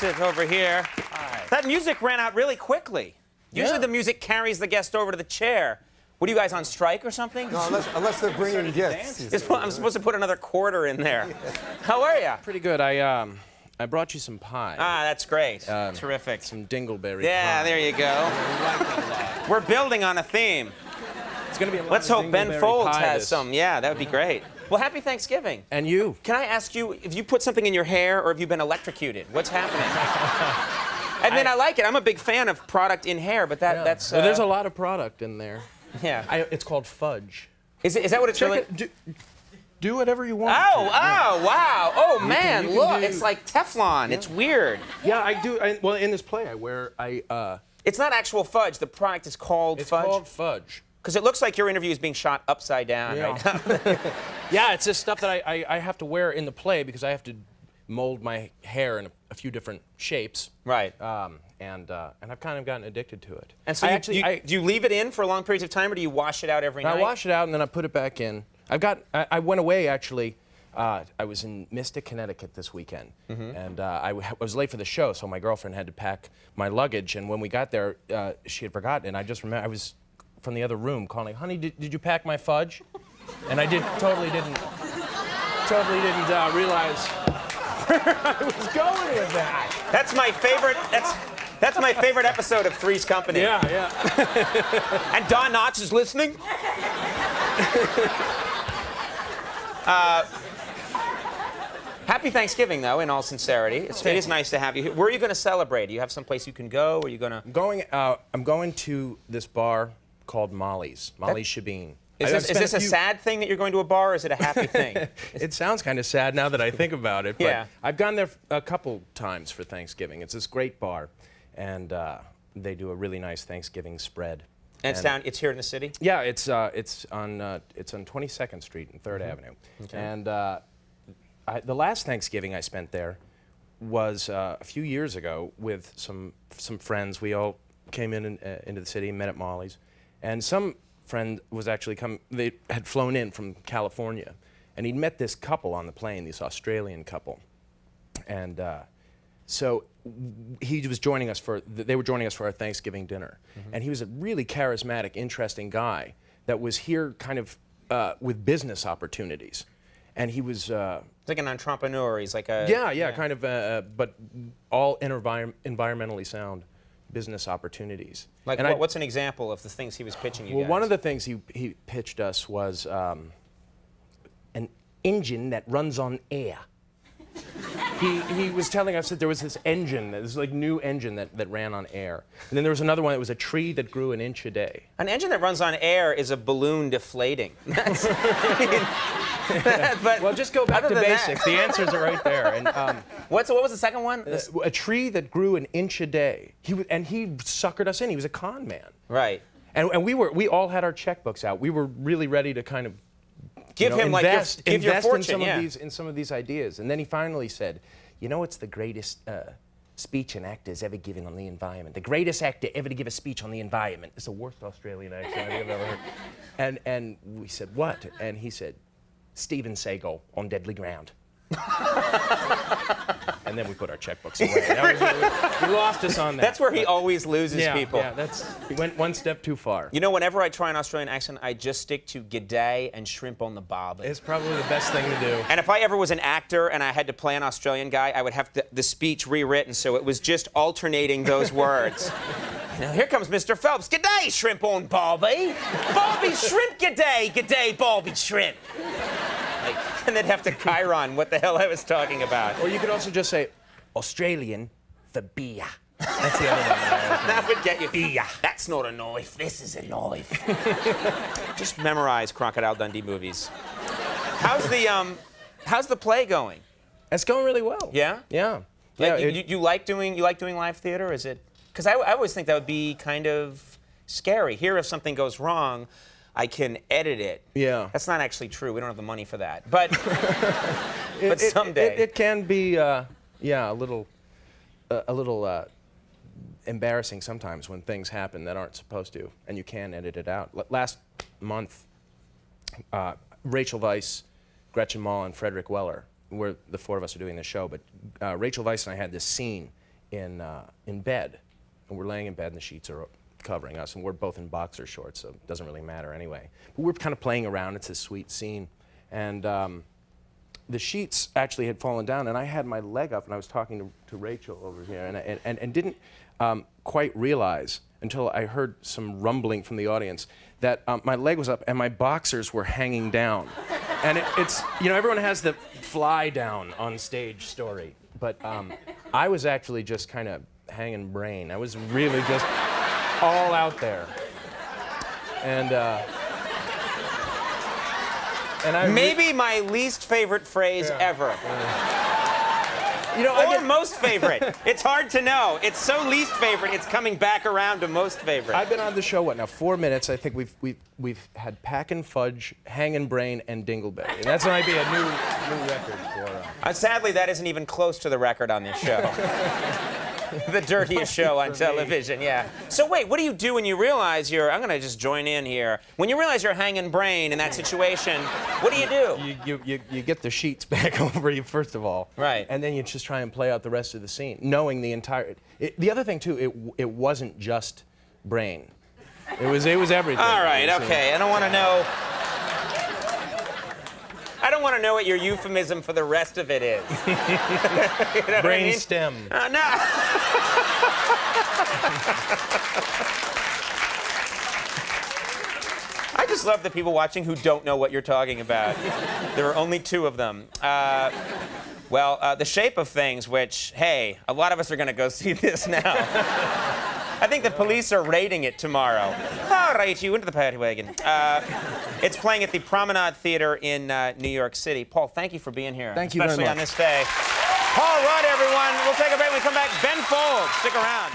sit over here. Hi. That music ran out really quickly. Usually the music carries the guest over to the chair. What are you guys on strike or something? No, unless they're bringing gifts. I'm supposed to put another quarter in there. How are you? Pretty good. I brought you some pie. Ah, that's great. Terrific. Some dingleberry Yeah, pie. there you go. I like it a lot. We're building on a theme. It's gonna be a lot Let's of hope Ben dingleberry Folds pie has this- some. Yeah, that would be great. Well, happy Thanksgiving. And you. Can I ask you if you put something in your hair or have you been electrocuted? What's happening? I mean, I like it. I'm a big fan of product in hair, but that's. Well, there's a lot of product in there. Yeah. It's called fudge. Is that what it's Check really? it. Do whatever you want. Oh, wow. Oh, man, you can look. do- It's like Teflon. It's weird. Yeah, I do. Well, in this play, It's not actual fudge. The product is called it's fudge. called fudge. Because it looks like your interview is being shot upside down right now. Yeah, it's this stuff that I have to wear in the play because I have to mold my hair in a few different shapes. Right. And I've kind of gotten addicted to it. And so do you leave it in for long periods of time, or do you wash it out every night? I wash it out and then I put it back in. I went away actually. I was in Mystic, Connecticut this weekend, and I was late for the show, so my girlfriend had to pack my luggage. And when we got there, she had forgotten, and I just remember I was from the other room calling, "Honey, did you pack my fudge?" And I totally didn't realize where I was going with that. That's my favorite. That's my favorite episode of Three's Company. Yeah. And Don Knotts is listening. Happy Thanksgiving, though, in all sincerity. It is nice to have you here. Where are you going to celebrate? Do you have some place you can go? Or are you going to... I'm going to this bar called Molly's Shabin. Is this a sad thing that you're going to a bar, or is it a happy thing? It sounds kind of sad now that I think about it, but Yeah. I've gone there a couple times for Thanksgiving. It's this great bar, and they do a really nice Thanksgiving spread. And it's here in the city? Yeah, it's on 22nd Street and 3rd Avenue. Okay. And the last Thanksgiving I spent there was a few years ago with some friends. We all came into the city and met at Molly's, and some friend was actually they had flown in from California, and he'd met this couple on the plane, this Australian couple, and so he was joining us they were joining us for our Thanksgiving dinner, and he was a really charismatic, interesting guy that was here kind of with business opportunities, and he was He's like an entrepreneur. He's like a... yeah, kind of, but all environmentally sound business opportunities. Like what's an example of the things he was pitching you Well, guys? one of the things he pitched us was an engine that runs on air. He was telling us that there was this engine, this like new engine that ran on air. And then there was another one that was a tree that grew an inch a day. An engine that runs on air is a balloon deflating. But Well, just go back to basics. The answers are right there. And what was the second one? a tree that grew an inch a day. He suckered us in. He was a con man. Right. And we all had our checkbooks out. We were really ready to kind of Give him invest your fortune, in some of these ideas. And then he finally said, "You know, it's the greatest speech an actor's ever given on the environment. The greatest actor ever to give a speech on the environment." It's the worst Australian accent I've ever heard. And we said, "What?" And he said, "Steven Seagal on Deadly Ground." And then we put our checkbooks away. He lost us on that. That's where he always loses people. Yeah, he went one step too far. You know, whenever I try an Australian accent, I just stick to g'day and shrimp on the barbie. It's probably the best thing to do. And if I ever was an actor and I had to play an Australian guy, I would have the speech rewritten so it was just alternating those words. Now here comes Mr. Phelps. G'day, shrimp on barbie. Barbie shrimp, g'day. G'day, barbie shrimp. And they'd have to chyron what the hell I was talking about. Or you could also just say, Australian for beer. That's the other one. That would get you. Beer. That's not a knife. This is a knife. Just memorize Crocodile Dundee movies. How's the play going? It's going really well. Yeah? Yeah. You like doing live theater? Is it? Because I always think that would be kind of scary. Here, if something goes wrong, I can edit it. Yeah. That's not actually true. We don't have the money for that. But but someday. It can be, a little embarrassing sometimes when things happen that aren't supposed to, and you can edit it out. Last month, Rachel Weisz, Gretchen Mol, and Frederick Weller, the four of us are doing this show, but Rachel Weisz and I had this scene in bed, and we're laying in bed, and the sheets are covering us, and we're both in boxer shorts, so it doesn't really matter anyway. But we're kind of playing around. It's a sweet scene, and the sheets actually had fallen down, and I had my leg up, and I was talking to Rachel over here, and didn't quite realize until I heard some rumbling from the audience that my leg was up and my boxers were hanging down. And it's, you know, everyone has the fly down on stage story, but I was actually just kind of hanging brain. I was really just all out there. And maybe my least favorite phrase ever. You know, Or most favorite. It's hard to know. It's so least favorite, it's coming back around to most favorite. I've been on the show, what now, 4 minutes. I think we've had Pack and Fudge, Hangin' Brain, and Dingleberry. And that's might be a new record for... Sadly, that isn't even close to the record on this show. The dirtiest show on television, yeah. So wait, what do you do when you realize I'm gonna just join in here. When you realize you're hanging brain in that situation, what do you do? You get the sheets back over you, first of all. Right. And then you just try and play out the rest of the scene, knowing the entire... the other thing, too, it wasn't just brain. It was everything. All right, okay, I don't want to know... I don't want to know what your euphemism for the rest of it is. You know brain I mean? stem. No. I just love the people watching who don't know what you're talking about. There are only 2 of them. The Shape of Things, which, hey, a lot of us are going to go see this now. I think the police are raiding it tomorrow. All right, you into the paddy wagon. It's playing at the Promenade Theater in New York City. Paul, thank you for being here. Thank you very much. Especially on this day. Paul Rudd, everyone. We'll take a break. When we come back, Ben Folds. Stick around.